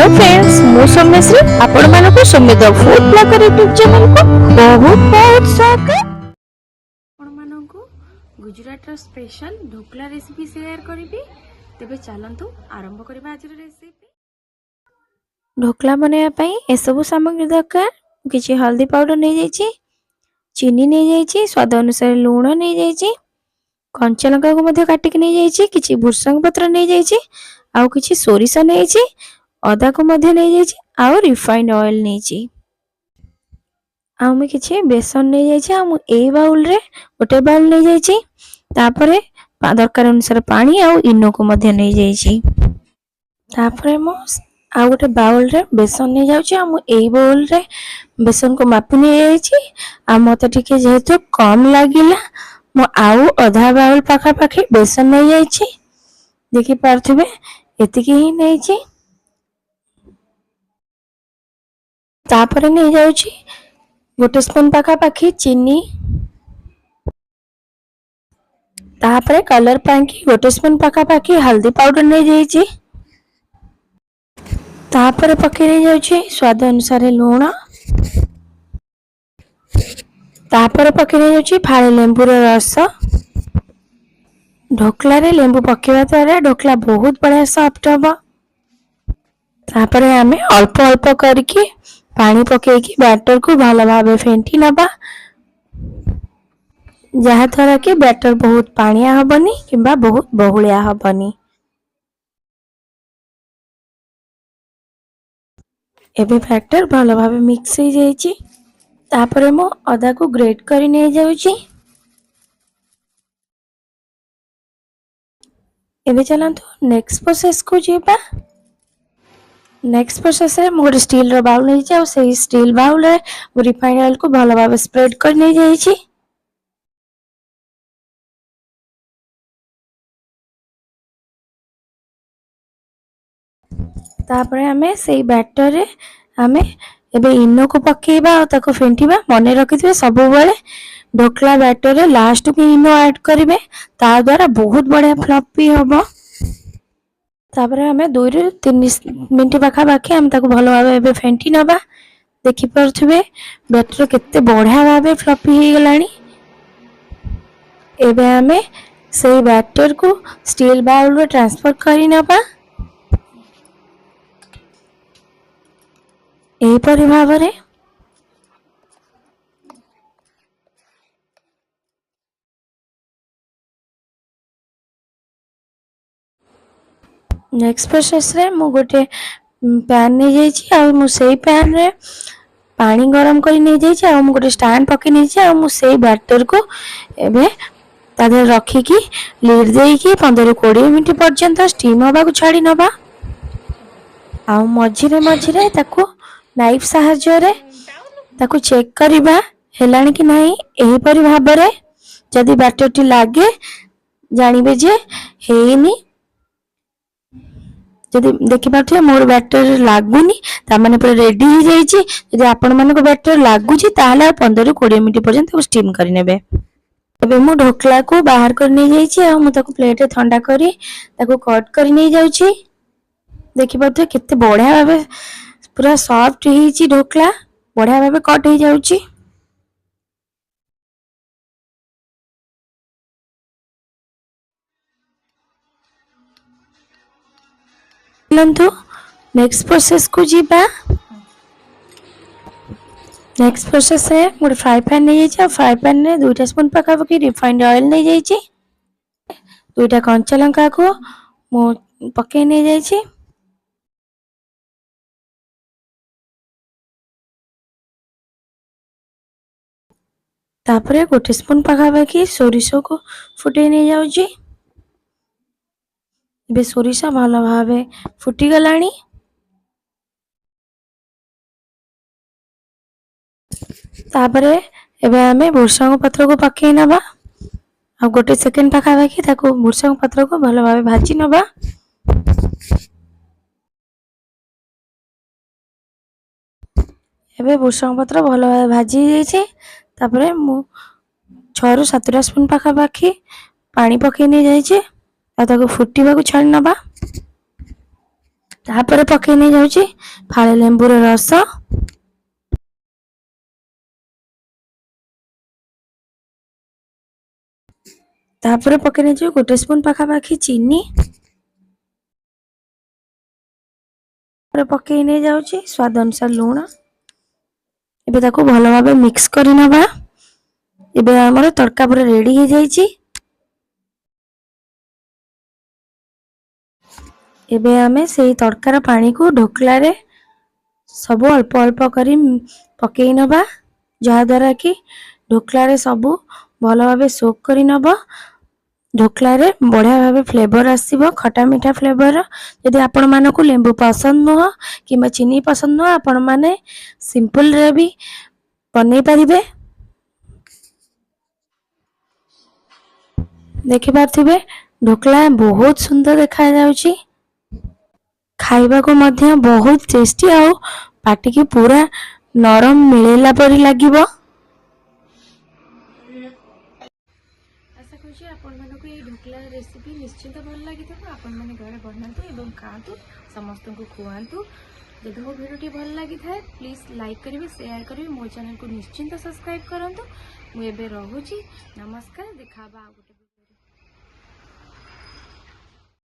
Hello friends मु सौम्यश्री आपण मानक Sumit food blogger YouTube channel को बहुत बहुत स्वागत। आपण मानक Gujarat special dhokla recipe share करी तेबे चलंतु आरंभ करबा आज रेसिपी। ढोकला बनैया पई ए सब सामग्री दरकार। किछि हल्दी पाउडर नहीं जाइछि, चीनी नहीं जाइछि, स्वाद अनुसार लूण नहीं जाइछि, कंचा लंका को मध्य काटिक नहीं जाइछि, किछि भुसंग पत्र नहीं जाइछि, आउ किछि सोरिष नहीं जाइछि, अदा को मध्य नहीं जाइछि, आउ रिफाइंड ऑयल नहीं जाइछि। आउ मैं किछि बेसन नहीं जाइछि। आ मु ए बाउल रे गोटे बाउल नहीं जाइछि। तापरे दरकार अनुसार पानी आउ इनो को मध्य नहीं जाइछि। तापरे मु आ गोटे बाउल रे बेसन नहीं जाउछि। आ मु ए बाउल रे बेसन को मापी नहीं जाइछि। आ मते टिके जेहेतु कम लागिला मु आउ आधा बाउल पाखा पाखी बेसन नहीं जाइछि। देखि पारथिबे एतिकी ही नहीं छी। तापरे नहीं जाउछि गोटे स्पून पाखा पाखी चीनी। तापरे कलर पांकी गोटे स्पून पाखा पाखी हल्दी पाउडर नहीं जाइछि। तापरे पके नहीं जाउछि स्वाद अनुसार लूण। तापरे पके नहीं जाउछि फाळे लेंबूर रस। ढोकला रे लेंबू पकेवा द्वारा ढोकला बहुत बढ़िया सॉफ्ट हबो। तापरे आमे अल्प अल्प करके पानी पकेकी बैटर को भल भाव फेंटी नबा, जहा द्वारा कि बैटर बहुत पानिया हबनी किंबा बहुत बहुलिया हबनी। एबे बैटर भल भाव मिक्स हो जाइछि। तापरे मो अदा को ग्रेट करी नहीं जाउछि। एबे चलंतु नेक्स्ट प्रोसेस को जेबा। नेक्स्ट प्रोसेस रे मोर स्टील रो बाउल नहीं जाउ। से स्टील बाउल रे रिफाइंड ऑयल को भल भाव स्प्रेड कर नहीं जाइछि। तापरे हमें सेई बैटर रे हमें एबे इनो को पकेबा और ताको फेंटीबा। मने रखिथिबे सब बेले ढोकला बैटर रे लास्ट को इनो ऐड करिवे, ता द्वारा बहुत बढ़िया फ्लफी हबो। तापरे हमें 2 ରୁ 3 मिनिट पाखा पाखी हम ताको भलो भाबे एबे फेंटी नबा। देखि परथिबे बैटर केते बढ़िया भाबे फ्लफी हे गलानी। एबे हमें सेई बैटर को स्टील बाउल रे ट्रांसफर करी नबा। एही परि भाबरे नेक्स्ट प्रोसेस रे मु गोटे पैन नहीं जाइछि। आ मु सेई पैन रे पानी गरम करी नहीं जाइछि। आ मु गोटे स्टैंड पके नहीं जाइछि। आ मु सेई बैटर को एबे तादे रखी की लीड देई की 15 ରୁ 20 मिनिट पर्यंत स्टीम होबा को छाडी नबा। आ मझिरे मझिरे ताको नाइफ सहायता रे ताको चेक करिबा हेलानी कि नहीं। एही परि भाबरे जदि बैटर टी लागे जानिबे जे हेनी। जदि देखि पाथि मोर बैटर लागुनी ता माने पूरा रेडी हो जाइछि। जदि आपण मानको बैटर लागुछि ताले 15 ରୁ 20 मिनिट पर्यंत स्टीम करि नेबे। एबे मु ढोकला को बाहर कर नहीं जाइछि। आ मु ताको प्लेट रे ठंडा करी ताको कट करी नहीं जाउछि। देखि पाथि केते बढ़िया भाबे पूरा सॉफ्ट हिची ढोकला बढ़िया भाबे कट हो जाउछि। लंतु नेक्स्ट प्रोसेस को जीबा। नेक्स्ट प्रोसेस है मोर फ्राई पैन नहीं जाइछि। फ्राई पैन ने 2 टीस्पून पका पकी रिफाइंड ऑयल नहीं जाइछि। 2टा कंचा लंका को मु पके नहीं जाइछि। तापरे 1 स्पून पका पकी सोरिष को फुटे नहीं जाउछि। बे सोरिष भल भावे फुटी गलानी। तापरे एबे हमें भुसंग पत्र को पके नबा। आ 1 सेकंड पाखा पाखी ताको भुसंग पत्र को भल भावे भाजी नबा। एबे भुसंग पत्र भल भावे भाजी जाइछे। तापरे मु 6 ରୁ 7 स्पून पाखा पाखी पानी पके नहीं जाइछे। आ ताको फुटीबा को छाडी नबा। ତାପରେ ପକେଇ ନେଇ ଯାଉଛି ଫାଳେ ଲେମ୍ବୁର ରସ, ତାପରେ ପକେଇ ନେଇଯିବ 1 ସ୍ପୁନ ପାଖାପାଖି ଚିନି, ପକେଇ ନେଇ ଯାଉଛି ସ୍ୱାଦ ଅନୁସାରେ ଲୁଣ। ଏବେ ତାକୁ ଭଲ ଭାବେ ମିକ୍ସ କରି ନେବା। ଏବେ ଆମର ତଡ଼କା ପୁରା ରେଡି ହେଇଯାଇଛି। ଏବେ ଆମେ ସେଇ ତଡ଼କାର ପାଣିକୁ ଢୋକଲାରେ ସବୁ ଅଳ୍ପ ଅଳ୍ପ କରି ପକେଇ ନେବା, ଯାହାଦ୍ୱାରା କି ଢୋକଲାରେ ସବୁ ଭଲ ଭାବେ ସୋକ୍ କରି ନେବ। ଢୋକଲାରେ ବଢ଼ିଆ ଭାବେ ଫ୍ଲେଭର ଆସିବ, ଖଟା ମିଠା ଫ୍ଲେଭର। ଯଦି ଆପଣମାନଙ୍କୁ ଲେମ୍ବୁ ପସନ୍ଦ ନୁହଁ କିମ୍ବା ଚିନି ପସନ୍ଦ ନୁହଁ, ଆପଣମାନେ ସିମ୍ପଲରେ ବି ବନେଇ ପାରିବେ। ଦେଖିପାରୁଥିବେ ଢୋକଲା ବହୁତ ସୁନ୍ଦର ଦେଖାଯାଉଛି, ଖାଇବାକୁ ମଧ୍ୟ ବହୁତ ଟେଷ୍ଟି ଆଉ ପାଟିକି ପୁରା ନରମ ମିଳିଲା ପରି ଲାଗିବ। ଆଶା କରୁଛି ଆପଣମାନଙ୍କୁ ଏଇ ଢୋକଲା ରେସିପି ନିଶ୍ଚିନ୍ତ ଭଲ ଲାଗିଥିବ। ଆପଣମାନେ ଘରେ ବନାନ୍ତୁ ଏବଂ ଖାଆନ୍ତୁ, ସମସ୍ତଙ୍କୁ ଖୁଆନ୍ତୁ। ଯଦି ମୋ ଭିଡ଼ିଓଟି ଭଲ ଲାଗିଥାଏ ପ୍ଲିଜ୍ ଲାଇକ୍ କରିବେ, ସେୟାର କରିବେ, ମୋ ଚ୍ୟାନେଲକୁ ନିଶ୍ଚିନ୍ତ ସବସ୍କ୍ରାଇବ୍ କରନ୍ତୁ। ମୁଁ ଏବେ ରହୁଛି, ନମସ୍କାର, ଦେଖା ହେବା ଆଉ ଗୋଟେ